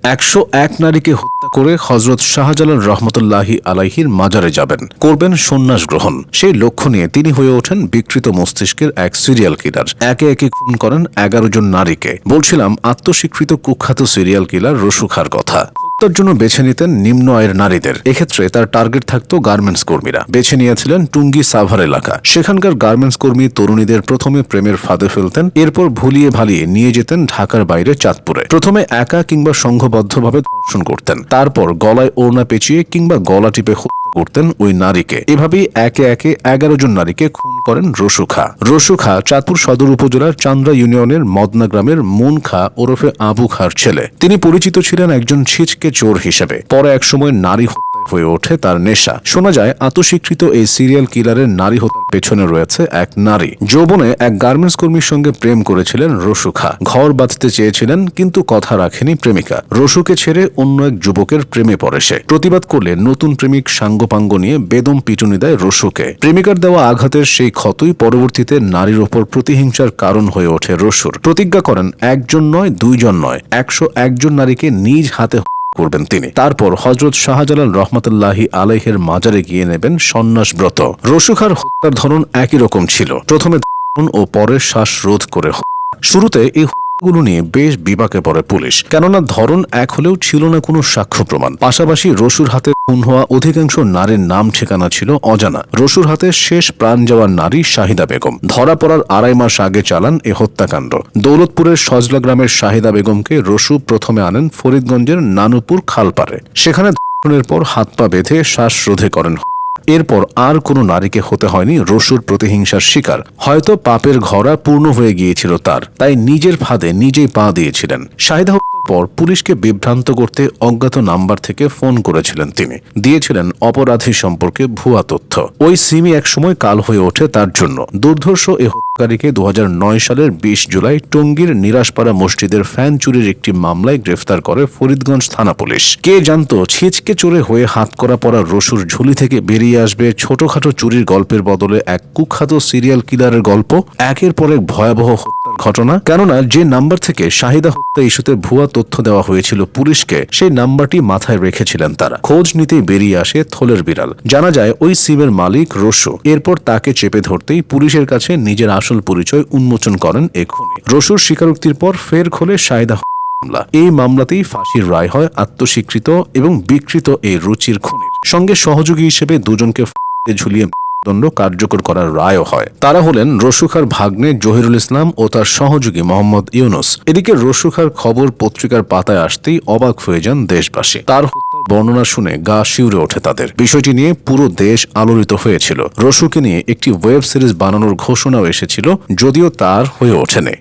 101 নারীকে হত্যা করে হযরত শাহজালাল রহমতুল্লাহি আলাইহির মাজারে যাবেন, করবেন সন্ন্যাস গ্রহণ। সেই লক্ষ্য নিয়ে তিনি হয়ে ওঠেন বিকৃত মস্তিষ্কের এক সিরিয়াল কিলার। একে একে খুন করেন 11 জন নারীকে। বলছিলাম আত্মস্বীকৃত কুখ্যাত সিরিয়াল কিলার রসু খাঁর কথা। হত্যার জন্য বেছে নিতেন নিম্ন আয়ের নারীদের। এক্ষেত্রে তার টার্গেট থাকত গার্মেন্টস কর্মীরা। বেছে নিয়েছিলেন টুঙ্গি সাভার এলাকা। সেখানকার গার্মেন্টস কর্মী তরুণীদের প্রথমে প্রেমের ফাঁদে ফেলতেন, এরপর ভুলিয়ে ভালিয়ে নিয়ে যেতেন ঢাকার বাইরে চাঁদপুরে। প্রথমে একা কিংবা সংঘবদ্ধভাবে ধর্ষণ করতেন, তারপর গলায় ওড়না পেঁচিয়ে কিংবা গলা টিপে করতেন ওই নারীকে। এভাবেই একে একে 11 জন নারীকে খুন করেন রসু খাঁ। রসু খাঁ চাঁদপুর সদর উপজেলার চান্দ্রা ইউনিয়নের মদনা গ্রামের মুন খাঁ ওরফে আবু খাঁর ছেলে। তিনি পরিচিত ছিলেন একজন ছিচকে চোর হিসেবে। পরে একসময় নারী হয়ে ওঠে তার নেশা। শোনা যায় আত্মস্বীকৃত এই সিরিয়াল কিলারের নারী হত্যার পেছনে রয়েছে এক নারী। যৌবনে এক গার্মেন্টস কর্মীর সঙ্গে প্রেম করেছিলেন রসু খাঁ। ঘর বাঁধতে চেয়েছিলেন, কিন্তু কথা রাখেনি প্রেমিকা। রসুকে ছেড়ে অন্য এক যুবকের প্রেমে পড়ে সে। প্রতিবাদ করলে নতুন প্রেমিক সাঙ্গপাঙ্গ নিয়ে বেদম পিটুনি দেয় রসুকে। প্রেমিকার দেওয়া আঘাতের সেই ক্ষতই পরবর্তীতে নারীর ওপর প্রতিহিংসার কারণ হয়ে ওঠে রসুর। প্রতিজ্ঞা করেন একজন নয়, 2 জন নয়, 101 জন নারীকে নিজ হাতে করবেন তিনি। তারপর হযরত শাহজালাল রহমতুল্লাহি আলাইহির মাজারে গিয়ে নেবেন সন্ন্যাস ব্রত। রসু খাঁর হত্যার ধরন একই রকম ছিল। প্রথমে ধর্ষণ ও পরে শ্বাসরোধ করে। শুরুতে এই হত্যাগুলো নিয়ে বেশ বিপাকে পড়ে পুলিশ, কেননা ধরন এক হলেও ছিল না কোনো সাক্ষ্য প্রমাণ। পাশাপাশি রসুর হাতে খুন হওয়া অধিকাংশ নারীর নাম ঠিকানা ছিল অজানা। রসুর হাতে শেষ প্রাণ যাওয়া নারী শাহিদা বেগম। ধরা পড়ার 2.5 মাস আগে চালান এ হত্যাকাণ্ড। দৌলতপুরের সজলা গ্রামের শাহিদা বেগমকে রসু প্রথমে আনেন ফরিদগঞ্জের নানুপুর খালপাড়ে। সেখানে ধর্ষণের পর হাত পা বেঁধে শ্বাসরোধে করেন। এরপর আর কোনো নারীকে হতে হয়নি রসুর প্রতিহিংসার শিকার। হয়তো পাপের ঘরা পূর্ণ হয়ে গিয়েছিল তার, তাই নিজের ফাঁদে নিজেই পা দিয়েছিলেন। শাহিদা হত্যার পর পুলিশকে বিভ্রান্ত করতে অজ্ঞাত নাম্বার থেকে ফোন করেছিলেন তিনি। দিয়েছিলেন অপরাধী সম্পর্কে ভুয়া তথ্য। ওই সিমই একসময় কাল হয়ে ওঠে তার জন্য। দুর্ধর্ষ এ হত্যাকারীকে 2009 সালের 20 জুলাই টঙ্গীর নিরাশপাড়া মসজিদের ফ্যান চুরির একটি মামলায় গ্রেফতার করে ফরিদগঞ্জ থানা পুলিশ। কে জানতো ছিচকে চোরে হয়ে হাত করা পড়া রসুর ঝুলি থেকে বেরিয়ে আসবে ছোটখাটো চুরির গল্পের বদলে এক কুখ্যাত সিরিয়াল কিলারের গল্প। একের পর এক ভয়াবহ হত্যার ঘটনা। কেননা যে নাম্বার থেকে শাহিদা হত্যা ইস্যুতে ভুয়া তথ্য দেওয়া হয়েছিল পুলিশকে, সেই নাম্বারটি মাথায় রেখেছিলেন তারা। খোঁজ নিতেই বেরিয়ে আসে থলের বিড়াল। জানা যায় ওই সিমের মালিক রসু। এরপর তাকে চেপে ধরতেই পুলিশের কাছে নিজের আসল পরিচয় উন্মোচন করেন এ খুনি। রসুর স্বীকারোক্তির পর ফের খোলে শাহিদা মামলা। এই মামলাতেই ফাঁসির রায় হয় আত্মস্বীকৃত এবং বিকৃত এই রুচির খুনির। সঙ্গে সহযোগী হিসেবে 2 জনকে ঝুলিয়ে দণ্ড কার্যকর করার রায়ও হয়। তারা হলেন রসু খাঁর ভাগ্নে জহিরুল ইসলাম ও তার সহযোগী মোহাম্মদ ইউনুস। এদিকে রসু খাঁর খবর পত্রিকার পাতায় আসতেই অবাক হয়ে যান দেশবাসী। তার হত্যার বর্ণনা শুনে গা শিউরে ওঠে তাদের। বিষয়টি নিয়ে পুরো দেশ আলোড়িত হয়েছিল। রসুকে নিয়ে একটি ওয়েব সিরিজ বানানোর ঘোষণাও এসেছিল, যদিও তার হয়ে ওঠেনি।